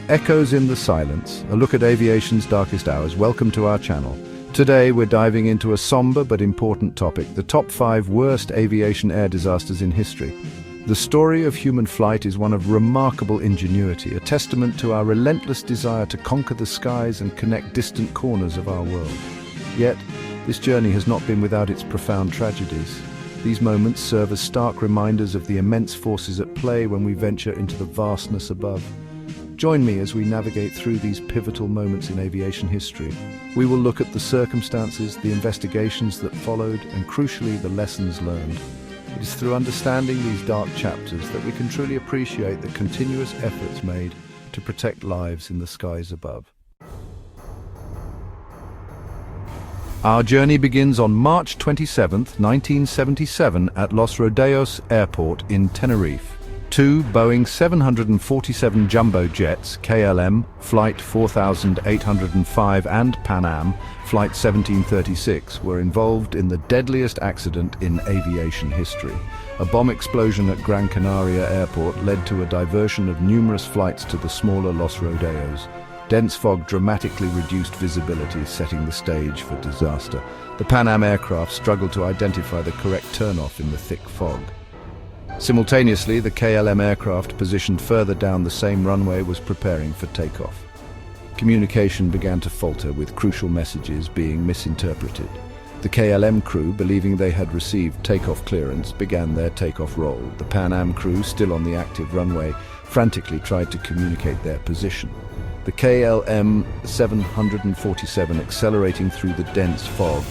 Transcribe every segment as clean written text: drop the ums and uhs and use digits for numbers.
Echoes in the Silence, a look at aviation's darkest hours. Welcome to our channel. Today we're diving into a somber but important topic, the top 5 worst aviation air disasters in history. The story of human flight is one of remarkable ingenuity, a testament to our relentless desire to conquer the skies and connect distant corners of our world. Yet, this journey has not been without its profound tragedies. These moments serve as stark reminders of the immense forces at play when we venture into the vastness above. Join me as we navigate through these pivotal moments in aviation history. We will look at the circumstances, the investigations that followed, and crucially, the lessons learned. It is through understanding these dark chapters that we can truly appreciate the continuous efforts made to protect lives in the skies above. Our journey begins on March 27, 1977 at Los Rodeos Airport in Tenerife. Two Boeing 747 jumbo jets, KLM Flight 4805 and Pan Am Flight 1736, were involved in the deadliest accident in aviation history. A bomb explosion at Gran Canaria Airport led to a diversion of numerous flights to the smaller Los Rodeos. Dense fog dramatically reduced visibility, setting the stage for disaster. The Pan Am aircraft struggled to identify the correct turnoff in the thick fog. Simultaneously, the KLM aircraft positioned further down the same runway was preparing for takeoff. Communication began to falter, with crucial messages being misinterpreted. The KLM crew, believing they had received takeoff clearance, began their takeoff roll. The Pan Am crew, still on the active runway, frantically tried to communicate their position. The KLM 747, accelerating through the dense fog,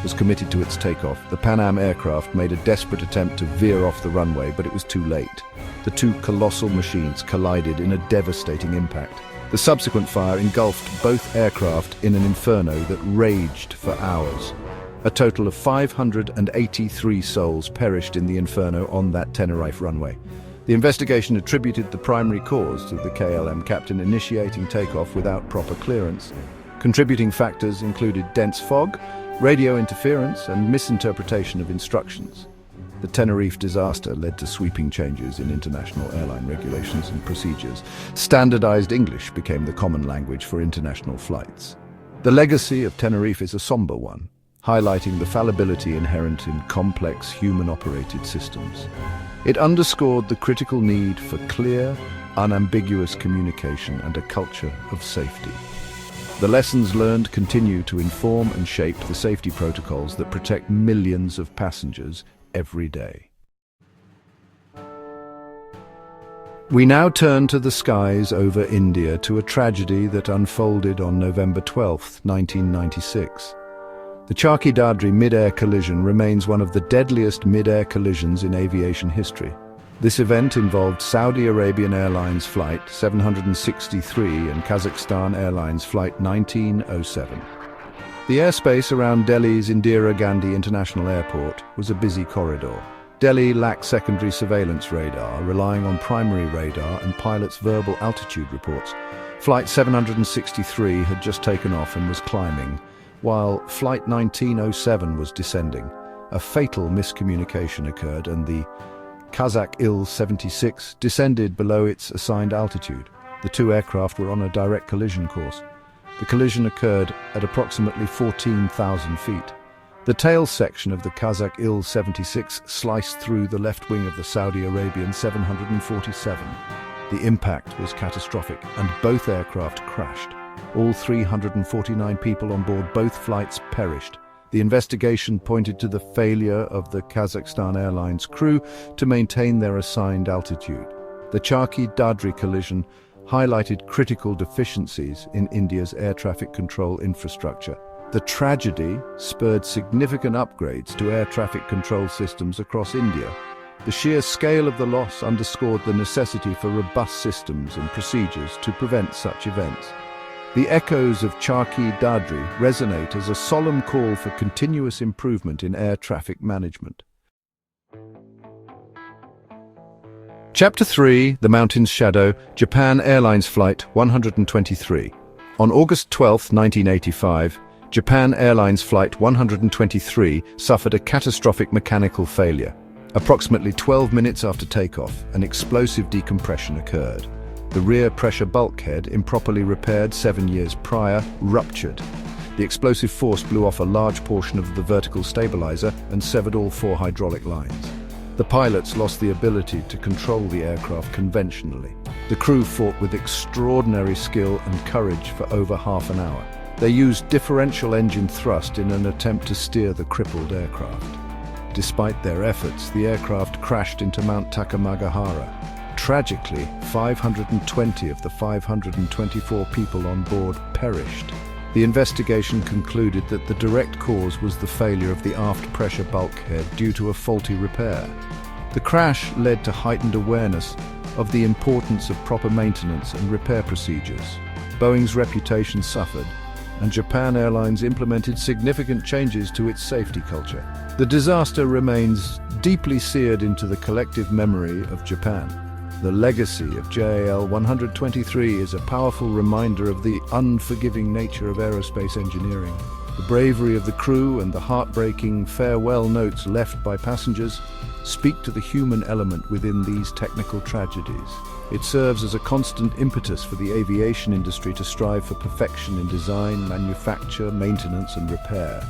was committed to its takeoff. The Pan Am aircraft made a desperate attempt to veer off the runway, but it was too late. The two colossal machines collided in a devastating impact. The subsequent fire engulfed both aircraft in an inferno that raged for hours. A total of 583 souls perished in the inferno on that Tenerife runway. The investigation attributed the primary cause to the KLM captain initiating takeoff without proper clearance. Contributing factors included dense fog, radio interference, and misinterpretation of instructions. The Tenerife disaster led to sweeping changes in international airline regulations and procedures. Standardized English became the common language for international flights. The legacy of Tenerife is a somber one, highlighting the fallibility inherent in complex human-operated systems. It underscored the critical need for clear, unambiguous communication and a culture of safety. The lessons learned continue to inform and shape the safety protocols that protect millions of passengers every day. We now turn to the skies over India, to a tragedy that unfolded on November 12, 1996. The Charki-Dadri mid-air collision remains one of the deadliest mid-air collisions in aviation history. This event involved Saudi Arabian Airlines Flight 763 and Kazakhstan Airlines Flight 1907. The airspace around Delhi's Indira Gandhi International Airport was a busy corridor. Delhi lacked secondary surveillance radar, relying on primary radar and pilots' verbal altitude reports. Flight 763 had just taken off and was climbing, while Flight 1907 was descending. A fatal miscommunication occurred and the Kazakh Il-76 descended below its assigned altitude. The two aircraft were on a direct collision course. The collision occurred at approximately 14,000 feet. The tail section of the Kazakh Il-76 sliced through the left wing of the Saudi Arabian 747. The impact was catastrophic and both aircraft crashed. All 349 people on board both flights perished. The investigation pointed to the failure of the Kazakhstan Airlines crew to maintain their assigned altitude. The Charki-Dadri collision highlighted critical deficiencies in India's air traffic control infrastructure. The tragedy spurred significant upgrades to air traffic control systems across India. The sheer scale of the loss underscored the necessity for robust systems and procedures to prevent such events. The echoes of Charki-Dadri resonate as a solemn call for continuous improvement in air traffic management. Chapter 3, The Mountain's Shadow, Japan Airlines Flight 123. On August 12, 1985, Japan Airlines Flight 123 suffered a catastrophic mechanical failure. Approximately 12 minutes after takeoff, an explosive decompression occurred. The rear pressure bulkhead, improperly repaired 7 years prior, ruptured. The explosive force blew off a large portion of the vertical stabilizer and severed all 4 hydraulic lines. The pilots lost the ability to control the aircraft conventionally. The crew fought with extraordinary skill and courage for over half an hour. They used differential engine thrust in an attempt to steer the crippled aircraft. Despite their efforts, the aircraft crashed into Mount Takamagahara. Tragically, 520 of the 524 people on board perished. The investigation concluded that the direct cause was the failure of the aft pressure bulkhead due to a faulty repair. The crash led to heightened awareness of the importance of proper maintenance and repair procedures. Boeing's reputation suffered, and Japan Airlines implemented significant changes to its safety culture. The disaster remains deeply seared into the collective memory of Japan. The legacy of JAL 123 is a powerful reminder of the unforgiving nature of aerospace engineering. The bravery of the crew and the heartbreaking farewell notes left by passengers speak to the human element within these technical tragedies. It serves as a constant impetus for the aviation industry to strive for perfection in design, manufacture, maintenance and repair,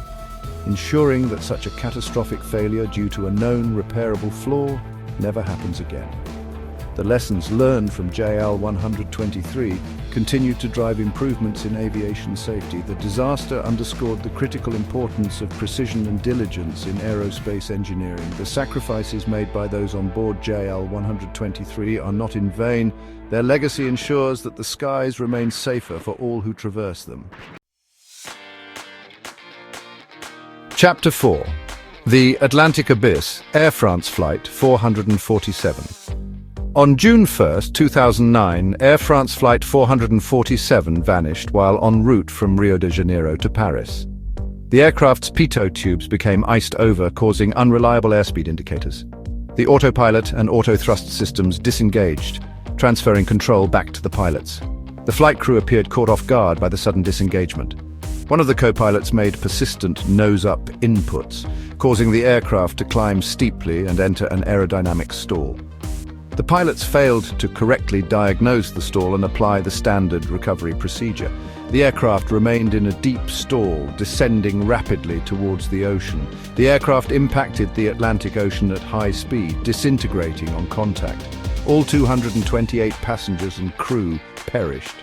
ensuring that such a catastrophic failure due to a known repairable flaw never happens again. The lessons learned from JAL 123 continue to drive improvements in aviation safety. The disaster underscored the critical importance of precision and diligence in aerospace engineering. The sacrifices made by those on board JAL 123 are not in vain. Their legacy ensures that the skies remain safer for all who traverse them. Chapter 4. The Atlantic Abyss, Air France Flight 447. On June 1, 2009, Air France Flight 447 vanished while en route from Rio de Janeiro to Paris. The aircraft's pitot tubes became iced over, causing unreliable airspeed indicators. The autopilot and auto-thrust systems disengaged, transferring control back to the pilots. The flight crew appeared caught off guard by the sudden disengagement. One of the co-pilots made persistent nose-up inputs, causing the aircraft to climb steeply and enter an aerodynamic stall. The pilots failed to correctly diagnose the stall and apply the standard recovery procedure. The aircraft remained in a deep stall, descending rapidly towards the ocean. The aircraft impacted the Atlantic Ocean at high speed, disintegrating on contact. All 228 passengers and crew perished.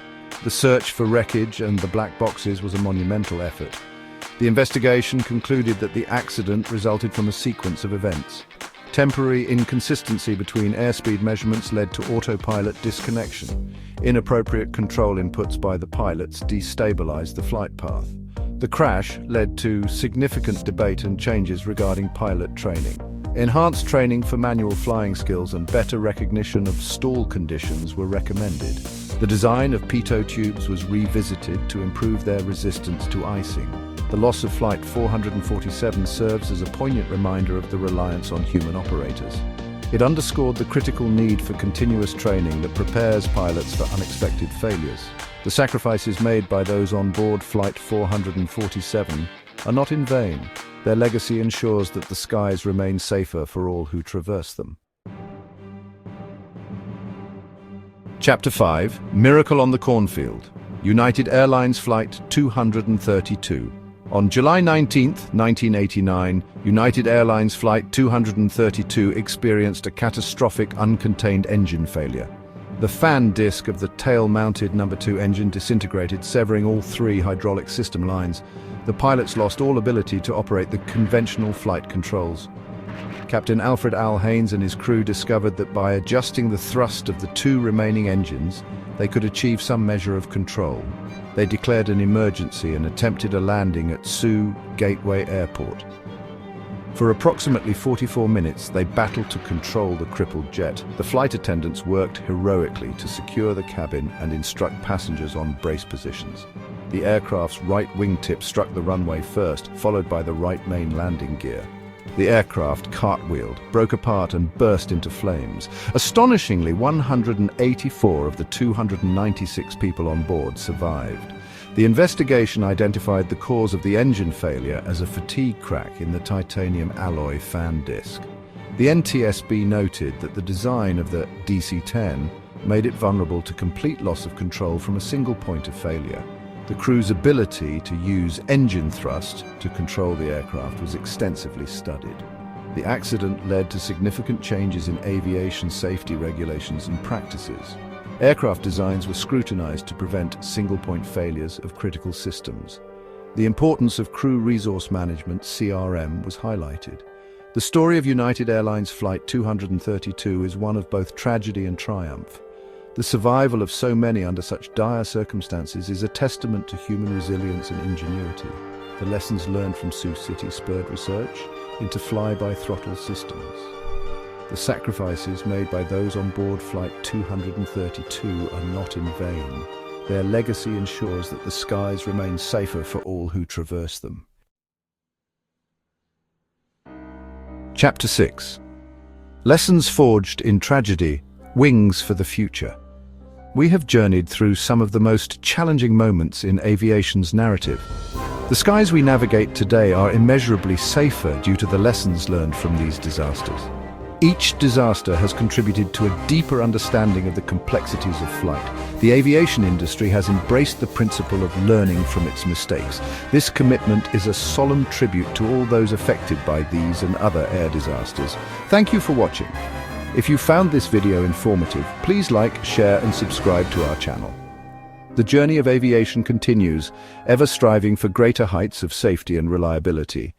The search for wreckage and the black boxes was a monumental effort. The investigation concluded that the accident resulted from a sequence of events. Temporary inconsistency between airspeed measurements led to autopilot disconnection. Inappropriate control inputs by the pilots destabilized the flight path. The crash led to significant debate and changes regarding pilot training. Enhanced training for manual flying skills and better recognition of stall conditions were recommended. The design of pitot tubes was revisited to improve their resistance to icing. The loss of Flight 447 serves as a poignant reminder of the reliance on human operators. It underscored the critical need for continuous training that prepares pilots for unexpected failures. The sacrifices made by those on board Flight 447 are not in vain. Their legacy ensures that the skies remain safer for all who traverse them. Chapter 5. Miracle on the Cornfield. United Airlines Flight 232. On July 19, 1989, United Airlines Flight 232 experienced a catastrophic uncontained engine failure. The fan disc of the tail-mounted No. 2 engine disintegrated, severing all 3 hydraulic system lines. The pilots lost all ability to operate the conventional flight controls. Captain Alfred Al Haynes and his crew discovered that by adjusting the thrust of the 2 remaining engines, they could achieve some measure of control. They declared an emergency and attempted a landing at Sioux Gateway Airport. For approximately 44 minutes, they battled to control the crippled jet. The flight attendants worked heroically to secure the cabin and instruct passengers on brace positions. The aircraft's right wingtip struck the runway first, followed by the right main landing gear. The aircraft cartwheeled, broke apart and burst into flames. Astonishingly, 184 of the 296 people on board survived. The investigation identified the cause of the engine failure as a fatigue crack in the titanium alloy fan disc. The NTSB noted that the design of the DC-10 made it vulnerable to complete loss of control from a single point of failure. The crew's ability to use engine thrust to control the aircraft was extensively studied. The accident led to significant changes in aviation safety regulations and practices. Aircraft designs were scrutinized to prevent single-point failures of critical systems. The importance of crew resource management, CRM, was highlighted. The story of United Airlines Flight 232 is one of both tragedy and triumph. The survival of so many under such dire circumstances is a testament to human resilience and ingenuity. The lessons learned from Sioux City spurred research into fly-by-throttle systems. The sacrifices made by those on board Flight 232 are not in vain. Their legacy ensures that the skies remain safer for all who traverse them. Chapter 6. Lessons forged in tragedy, wings for the future. We have journeyed through some of the most challenging moments in aviation's narrative. The skies we navigate today are immeasurably safer due to the lessons learned from these disasters. Each disaster has contributed to a deeper understanding of the complexities of flight. The aviation industry has embraced the principle of learning from its mistakes. This commitment is a solemn tribute to all those affected by these and other air disasters. Thank you for watching. If you found this video informative, please like, share and subscribe to our channel. The journey of aviation continues, ever striving for greater heights of safety and reliability.